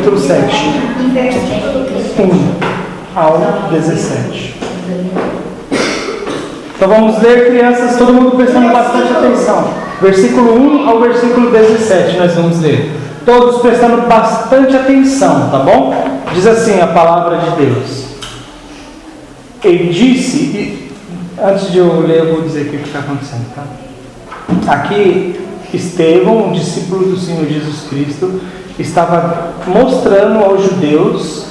capítulo 7, 1 ao 17. Então vamos ler, crianças, todo mundo prestando bastante atenção. Versículo 1 ao versículo 17 nós vamos ler. Todos prestando bastante atenção, tá bom? Diz assim a palavra de Deus. Ele disse, e antes de eu ler eu vou dizer o que está acontecendo, tá? Aqui Estevão, um discípulo do Senhor Jesus Cristo, estava mostrando aos judeus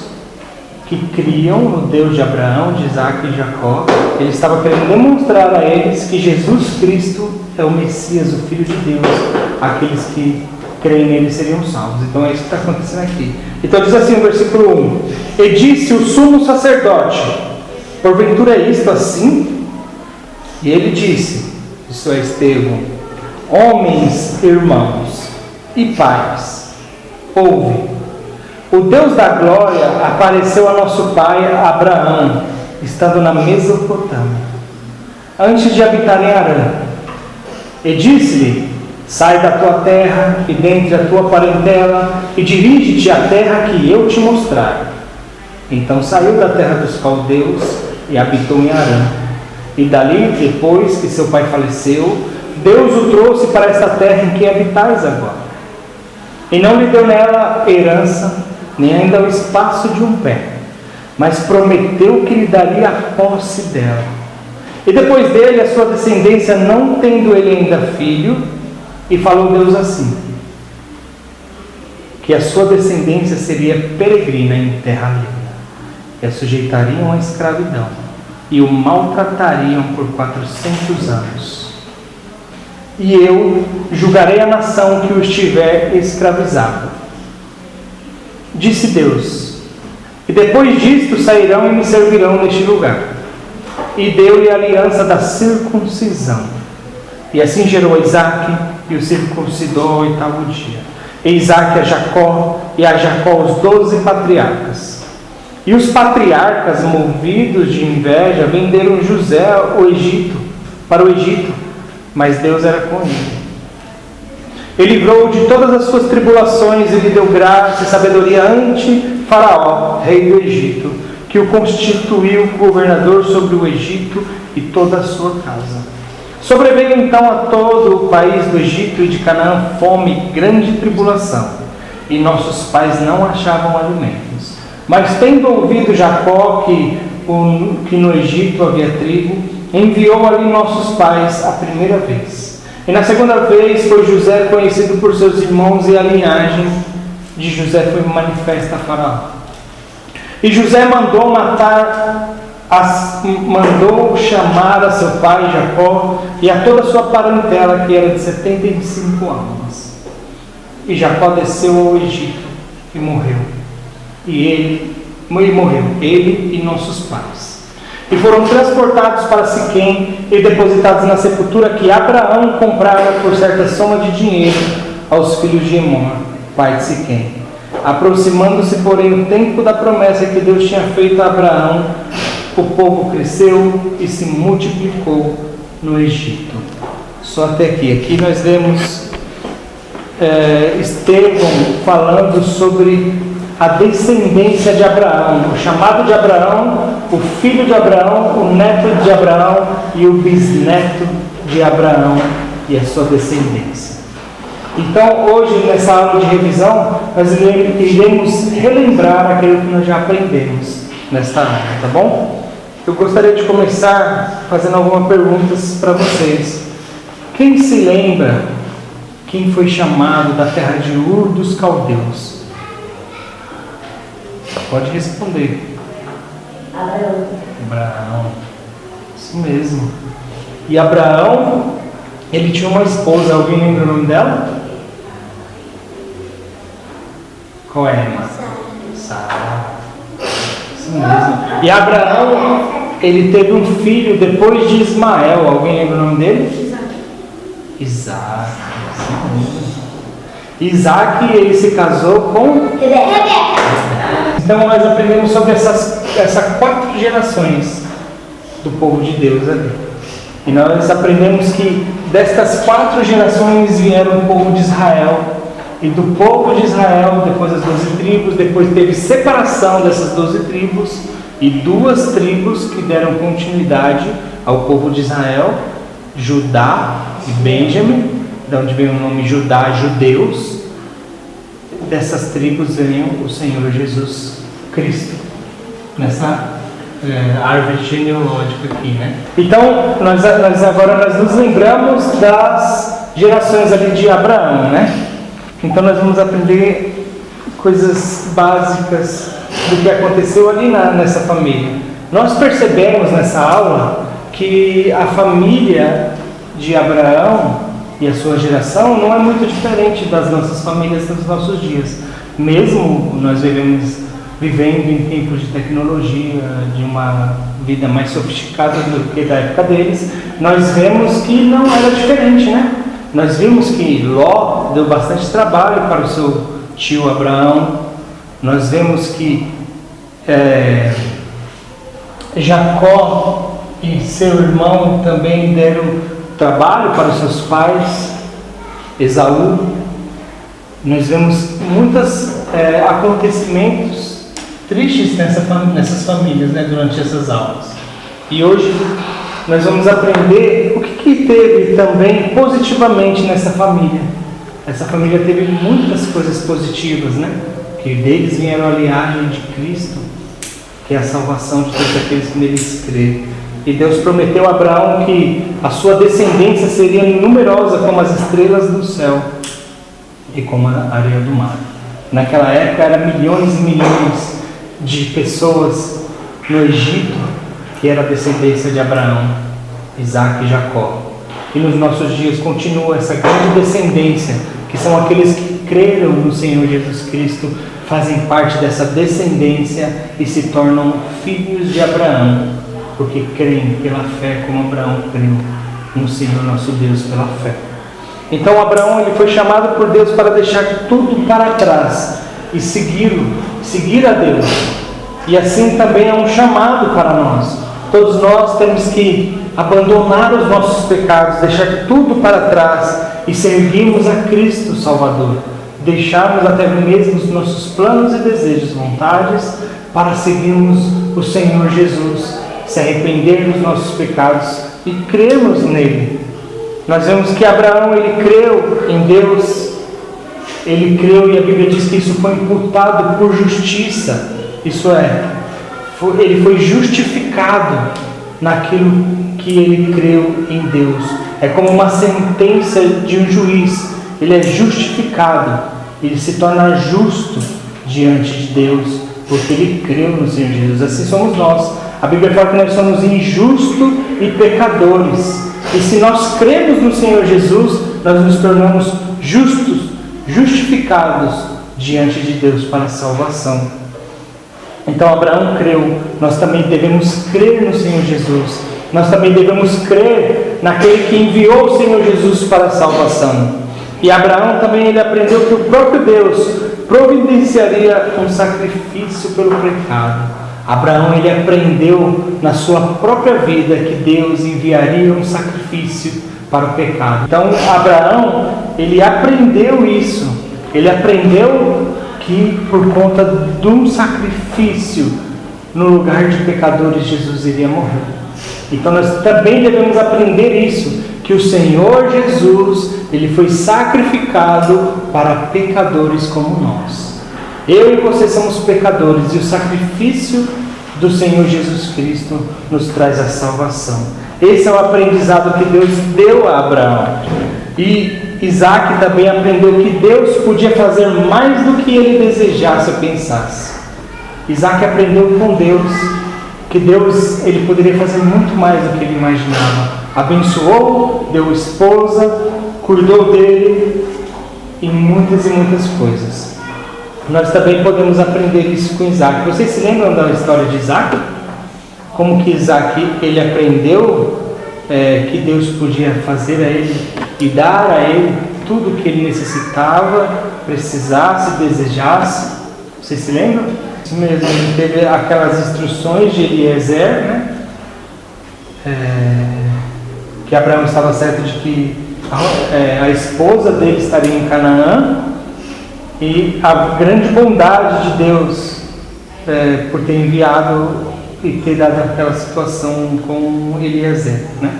que criam no Deus de Abraão, de Isaac e Jacó. Ele estava querendo demonstrar a eles que Jesus Cristo é o Messias, o Filho de Deus. Aqueles que creem nele seriam salvos. Então é isso que está acontecendo aqui. Então diz assim o versículo 1: E disse o sumo sacerdote: porventura é isto assim? E ele disse, isso é Estevão: homens, irmãos e pais, ouve. O Deus da glória apareceu a nosso pai Abraão, estando na Mesopotâmia, antes de habitar em Harã. E disse-lhe: sai da tua terra e dentre a tua parentela, e dirige-te à terra que eu te mostrar. Então saiu da terra dos caldeus e habitou em Harã. E dali, depois que seu pai faleceu, Deus o trouxe para esta terra em que habitais agora. E não lhe deu nela herança, nem ainda o espaço de um pé, mas prometeu que lhe daria a posse dela. E depois dele a sua descendência, não tendo ele ainda filho, e falou Deus assim: que a sua descendência seria peregrina em terra alheia, e a sujeitariam à escravidão, e o maltratariam por 400 anos. E eu julgarei a nação que os tiver escravizado. Disse Deus: e depois disto sairão e me servirão neste lugar. E deu-lhe a aliança da circuncisão. E assim gerou Isaque, e o circuncidou ao 8º dia. E Isaque a Jacó, e a Jacó os 12 patriarcas. E os patriarcas, movidos de inveja, venderam José para o Egito, mas Deus era com ele. Ele livrou-o de todas as suas tribulações e lhe deu graça e sabedoria ante Faraó, rei do Egito, que o constituiu governador sobre o Egito e toda a sua casa. Sobreveio então a todo o país do Egito e de Canaã fome e grande tribulação, e nossos pais não achavam alimentos. Mas tendo ouvido Jacó que no Egito havia trigo, enviou ali nossos pais a primeira vez. E na segunda vez foi José conhecido por seus irmãos, e a linhagem de José foi manifesta a Faraó. E José mandou chamar a seu pai Jacó e a toda a sua parentela, que era de 75 anos. E Jacó desceu ao Egito e morreu. Ele e nossos pais. E foram transportados para Siquém e depositados na sepultura que Abraão comprara por certa soma de dinheiro aos filhos de Emor, pai de Siquém. Aproximando-se, porém, o tempo da promessa que Deus tinha feito a Abraão, o povo cresceu e se multiplicou no Egito. Só até aqui. Aqui nós vemos Estevão falando sobre a descendência de Abraão, o chamado de Abraão, o filho de Abraão, o neto de Abraão e o bisneto de Abraão e a sua descendência. Então, hoje, nessa aula de revisão, nós iremos relembrar aquilo que nós já aprendemos nesta aula, tá bom? Eu gostaria de começar fazendo algumas perguntas para vocês. Quem se lembra quem foi chamado da terra de Ur dos Caldeus? Pode responder. Abraão. Isso mesmo. E Abraão, ele tinha uma esposa. Alguém lembra o nome dela? Qual é? Sara. Isso mesmo. E Abraão, ele teve um filho depois de Ismael. Alguém lembra o nome dele? Isaac. Isaac, ele se casou com Rebeca. Então nós aprendemos sobre essas 4 gerações do povo de Deus ali. E nós aprendemos que destas 4 gerações vieram o povo de Israel, e do povo de Israel, depois das 12 tribos, depois teve separação dessas 12 tribos, e 2 tribos que deram continuidade ao povo de Israel, Judá e Benjamim, de onde vem o nome Judá, judeus. Dessas tribos veio o Senhor Jesus Cristo, nessa árvore genealógica aqui, né? Então, nós agora nos lembramos das gerações ali de Abraão, né? Então nós vamos aprender coisas básicas do que aconteceu ali nessa família. Nós percebemos nessa aula que a família de Abraão e a sua geração não é muito diferente das nossas famílias dos nossos dias. Mesmo nós vivendo em tempos de tecnologia, de uma vida mais sofisticada do que da época deles, nós vemos que não era diferente, né? Nós vimos que Ló deu bastante trabalho para o seu tio Abraão. Nós vemos que Jacó e seu irmão também deram trabalho para os seus pais, Esaú. Nós vemos muitos acontecimentos tristes nessas famílias, né, durante essas aulas. E hoje nós vamos aprender o que teve também positivamente nessa família. Essa família teve muitas coisas positivas, né? Que deles vieram a linhagem de Cristo, que é a salvação de todos aqueles que neles creem. E Deus prometeu a Abraão que a sua descendência seria numerosa como as estrelas do céu e como a areia do mar. Naquela época eram milhões e milhões de pessoas no Egito que era a descendência de Abraão, Isaac e Jacó. E nos nossos dias continua essa grande descendência, que são aqueles que creram no Senhor Jesus Cristo, fazem parte dessa descendência e se tornam filhos de Abraão, porque creem pela fé como Abraão creu no Senhor nosso Deus pela fé. Então Abraão ele foi chamado por Deus para deixar tudo para trás e seguir a Deus. E assim também é um chamado para nós. Todos nós temos que abandonar os nossos pecados, deixar tudo para trás e servirmos a Cristo Salvador. Deixarmos até mesmo os nossos planos e desejos, vontades, para seguirmos o Senhor Jesus, se arrepender dos nossos pecados e crermos nele. Nós vemos que Abraão ele creu em Deus, ele creu e a Bíblia diz que isso foi imputado por justiça, isso é, ele foi justificado naquilo que ele creu em Deus. É como uma sentença de um juiz, ele é justificado, ele se torna justo diante de Deus, porque ele creu no Senhor Jesus. Assim somos nós. A Bíblia fala que nós somos injustos e pecadores, e se nós cremos no Senhor Jesus, nós nos tornamos justos, justificados diante de Deus para a salvação. Então Abraão creu, nós também devemos crer no Senhor Jesus, nós também devemos crer naquele que enviou o Senhor Jesus para a salvação. E Abraão também ele aprendeu que o próprio Deus providenciaria um sacrifício pelo pecado. Abraão ele aprendeu na sua própria vida que Deus enviaria um sacrifício para o pecado. Então Abraão ele aprendeu isso, ele aprendeu que por conta de um sacrifício no lugar de pecadores Jesus iria morrer. Então nós também devemos aprender isso, que o Senhor Jesus ele foi sacrificado para pecadores como nós. Eu e você somos pecadores e o sacrifício do Senhor Jesus Cristo nos traz a salvação. Esse é o aprendizado que Deus deu a Abraão. E Isaac também aprendeu que Deus podia fazer mais do que ele desejasse ou pensasse. Isaac aprendeu com Deus que Deus ele poderia fazer muito mais do que ele imaginava. Abençoou, deu esposa, cuidou dele e muitas coisas. Nós também podemos aprender isso com Isaac. Vocês se lembram da história de Isaac? Como que Isaac ele aprendeu que Deus podia fazer a ele e dar a ele tudo o que ele necessitava, precisasse, desejasse. Vocês se lembram? Isso mesmo, ele teve aquelas instruções de Eliezer, né? Que Abraão estava certo de que a esposa dele estaria em Canaã, E a grande bondade de Deus por ter enviado e ter dado aquela situação com Eliezer, né?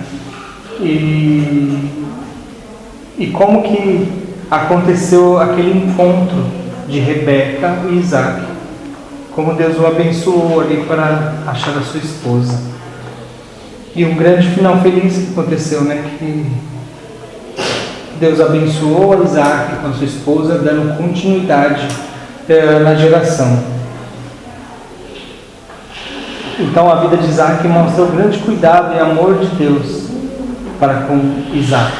E como que aconteceu aquele encontro de Rebeca e Isaac. Como Deus o abençoou ali para achar a sua esposa. E um grande final feliz que aconteceu, né? Que Deus abençoou a Isaac com a sua esposa, dando continuidade na geração. Então a vida de Isaac mostra o grande cuidado e amor de Deus para com Isaac.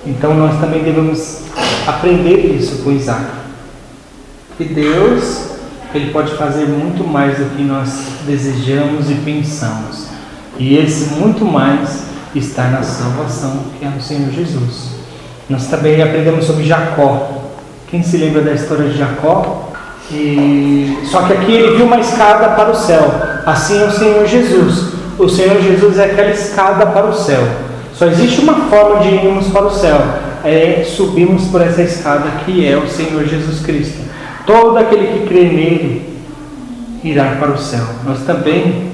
Então nós também devemos aprender isso com Isaac. Que Deus, Ele pode fazer muito mais do que nós desejamos e pensamos. E esse muito mais está na salvação, que é no Senhor Jesus. Nós também aprendemos sobre Jacó. Quem se lembra da história de Jacó? Só que aqui ele viu uma escada para o céu. Assim é o Senhor Jesus. O Senhor Jesus é aquela escada para o céu. Só existe uma forma de irmos para o céu. É subirmos por essa escada que é o Senhor Jesus Cristo. Todo aquele que crê nele irá para o céu. Nós também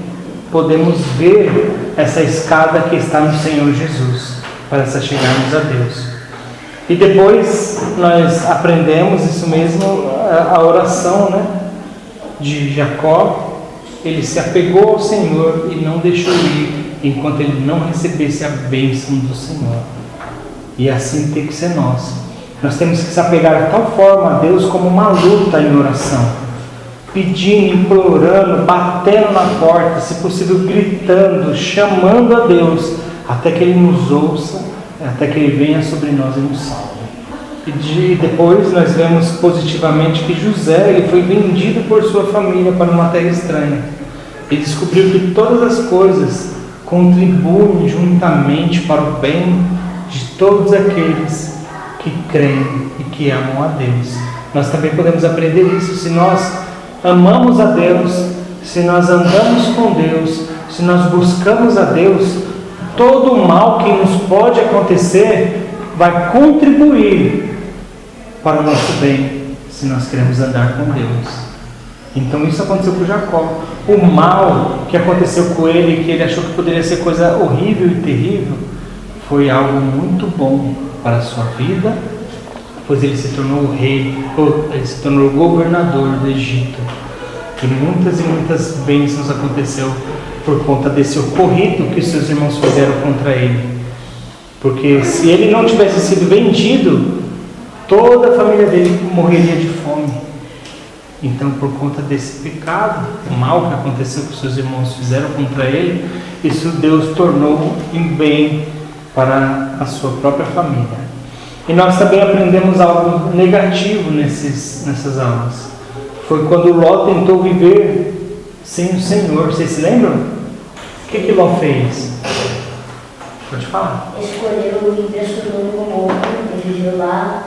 podemos ver essa escada que está no Senhor Jesus para chegarmos a Deus. E depois nós aprendemos isso mesmo, a oração, né, de Jacó. Ele se apegou ao Senhor e não deixou ir enquanto ele não recebesse a bênção do Senhor. E assim tem que ser nós. Nós temos que se apegar de tal forma a Deus como uma luta em oração. Pedindo, implorando, batendo na porta, se possível gritando, chamando a Deus, até que Ele nos ouça, até que Ele venha sobre nós e nos salve. E depois nós vemos positivamente que José ele foi vendido por sua família para uma terra estranha. E descobriu que todas as coisas contribuem juntamente para o bem de todos aqueles que creem e que amam a Deus. Nós também podemos aprender isso se nós amamos a Deus, se nós andamos com Deus, se nós buscamos a Deus, todo o mal que nos pode acontecer vai contribuir para o nosso bem, se nós queremos andar com Deus. Então isso aconteceu com Jacó. O mal que aconteceu com ele, que ele achou que poderia ser coisa horrível e terrível, foi algo muito bom para a sua vida, pois ele se tornou o rei, ele se tornou o governador do Egito. E muitas bênçãos aconteceu por conta desse ocorrido que os seus irmãos fizeram contra ele. Porque se ele não tivesse sido vendido, toda a família dele morreria de fome. Então, por conta desse pecado, o mal que aconteceu que os seus irmãos fizeram contra ele, isso Deus tornou em bem para a sua própria família. E nós também aprendemos algo negativo nessas aulas. Foi quando Ló tentou viver sem o Senhor. Vocês se lembram? O que Ló fez? Pode falar. Escolheu o impressionou no morro, ele viveu lá.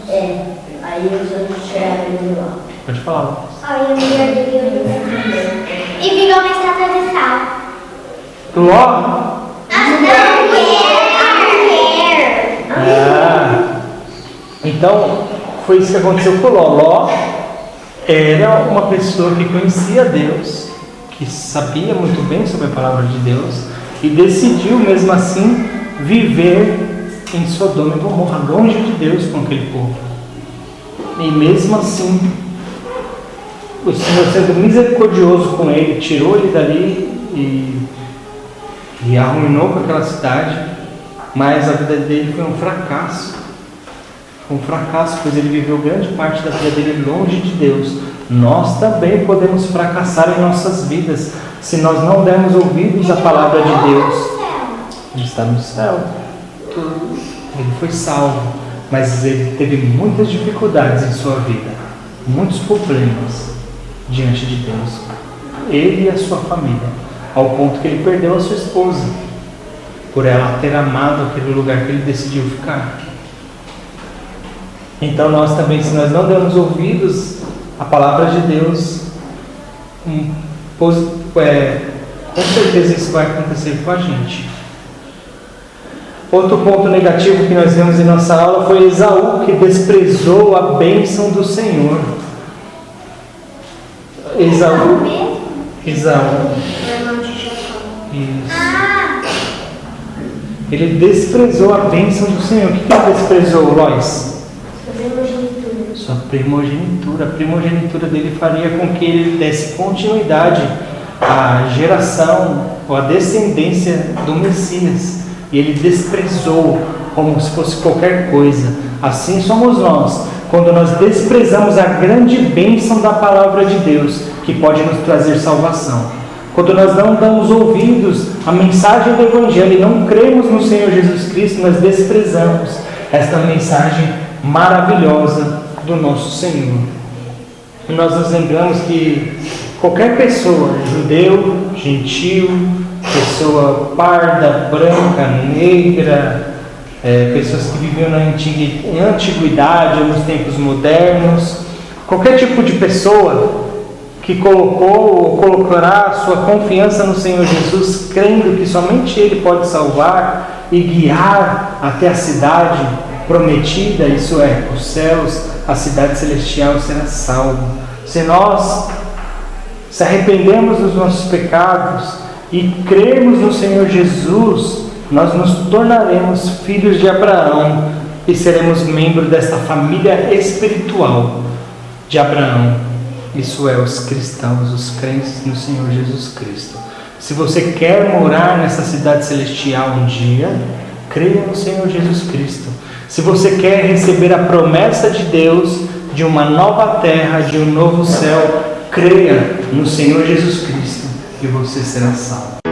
Aí os outros tiraram ele lá. Pode falar. Aí a mulher dele e virou uma estátua de sal. Ló? Então, foi isso que aconteceu com Ló. Ló era uma pessoa que conhecia Deus, que sabia muito bem sobre a palavra de Deus e decidiu mesmo assim viver em Sodoma e Gomorra, longe de Deus com aquele povo. E mesmo assim, o Senhor, sendo misericordioso com ele, tirou ele dali e arruinou com aquela cidade, mas a vida dele foi um fracasso. Foi um fracasso, pois ele viveu grande parte da vida dele longe de Deus. Nós também podemos fracassar em nossas vidas se nós não dermos ouvidos à palavra de Deus. Ele está no céu. Ele foi salvo, mas ele teve muitas dificuldades em sua vida, muitos problemas diante de Deus, ele e a sua família, ao ponto que ele perdeu a sua esposa, por ela ter amado aquele lugar que ele decidiu ficar. Então nós também, se nós não damos ouvidos à palavra de Deus, com certeza isso vai acontecer com a gente. Outro ponto negativo que nós vemos em nossa aula foi Esaú, que desprezou a bênção do Senhor. Esaú. Isso. Ele desprezou a bênção do Senhor. O que ele desprezou, Lois? Sua primogenitura. A primogenitura dele faria com que ele desse continuidade à geração ou à descendência do Messias. E ele desprezou como se fosse qualquer coisa. Assim somos nós, quando nós desprezamos a grande bênção da palavra de Deus, que pode nos trazer salvação. Quando nós não damos ouvidos à mensagem do Evangelho e não cremos no Senhor Jesus Cristo, nós desprezamos esta mensagem maravilhosa do nosso Senhor. E nós nos lembramos que qualquer pessoa, judeu, gentil, pessoa parda, branca, negra, pessoas que viviam na antiguidade ou nos tempos modernos, qualquer tipo de pessoa que colocou ou colocará a sua confiança no Senhor Jesus, crendo que somente Ele pode salvar e guiar até a cidade prometida, isso é, os céus, a cidade celestial será salvo. Se nós se arrependemos dos nossos pecados e cremos no Senhor Jesus, nós nos tornaremos filhos de Abraão e seremos membros desta família espiritual de Abraão. Isso é, os cristãos, os crentes no Senhor Jesus Cristo. Se você quer morar nessa cidade celestial um dia, creia no Senhor Jesus Cristo. Se você quer receber a promessa de Deus de uma nova terra, de um novo céu, creia no Senhor Jesus Cristo e você será salvo.